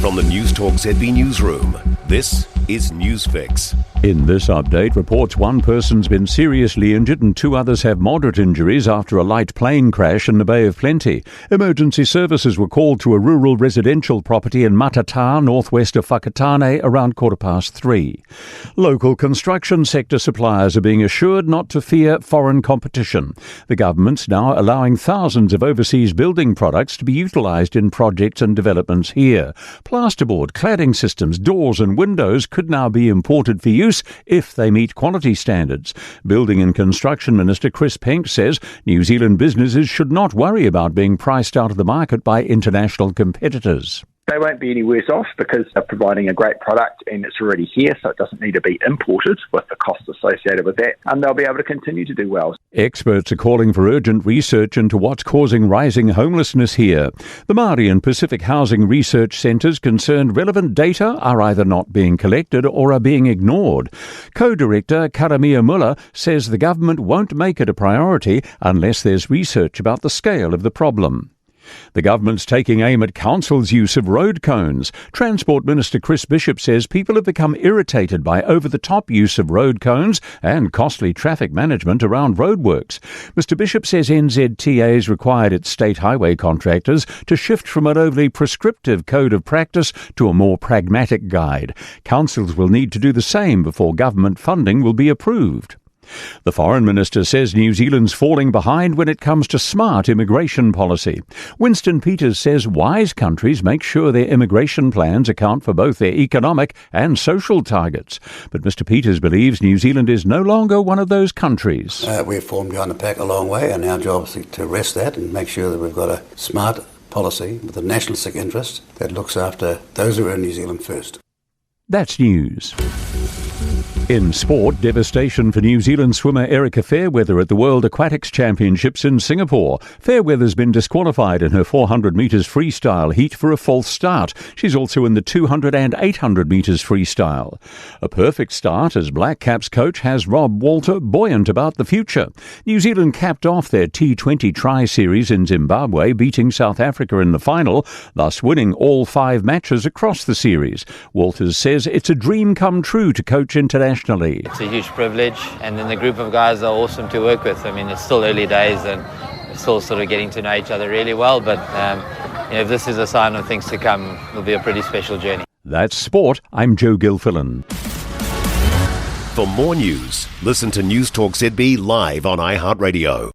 From the Newstalk ZB newsroom, this is Newsfix. In this update, reports one person's been seriously injured and two others have moderate injuries after a light plane crash in the Bay of Plenty. Emergency services were called to a rural residential property in Matata, northwest of Whakatane, around 3:15. Local construction sector suppliers are being assured not to fear foreign competition. The government's now allowing thousands of overseas building products to be utilised in projects and developments here. Plasterboard, cladding systems, doors and windows could now be imported for use if they meet quality standards. Building and Construction Minister Chris Penk says New Zealand businesses should not worry about being priced out of the market by international competitors. They won't be any worse off because they're providing a great product and it's already here, so it doesn't need to be imported with the costs associated with that, and they'll be able to continue to do well. Experts are calling for urgent research into what's causing rising homelessness here. The Māori and Pacific Housing Research Centres concerned relevant data are either not being collected or are being ignored. Co-director Karamia Muller says the government won't make it a priority unless there's research about the scale of the problem. The government's taking aim at councils' use of road cones. Transport Minister Chris Bishop says people have become irritated by over-the-top use of road cones and costly traffic management around roadworks. Mr Bishop says NZTA's required its state highway contractors to shift from an overly prescriptive code of practice to a more pragmatic guide. Councils will need to do the same before government funding will be approved. The Foreign Minister says New Zealand's falling behind when it comes to smart immigration policy. Winston Peters says wise countries make sure their immigration plans account for both their economic and social targets. But Mr Peters believes New Zealand is no longer one of those countries. We've fallen behind the pack a long way, and our job is to arrest that and make sure that we've got a smart policy with a nationalistic interest that looks after those who are in New Zealand first. That's news. In sport, devastation for New Zealand swimmer Erica Fairweather at the World Aquatics Championships in Singapore. Fairweather's been disqualified in her 400 metres freestyle heat for a false start. She's also in the 200 and 800 metres freestyle. A perfect start as Black Caps coach has Rob Walter buoyant about the future. New Zealand capped off their T20 tri-series in Zimbabwe, beating South Africa in the final, thus winning all 5 matches across the series. Walters says it's a dream come true to coach internationally. It's a huge privilege, and then the group of guys are awesome to work with. I mean, it's still early days and we're still sort of getting to know each other really well, but if this is a sign of things to come, it'll be a pretty special journey. That's sport. I'm Joe Gilfillan. For more news, listen to Newstalk ZB live on iHeartRadio.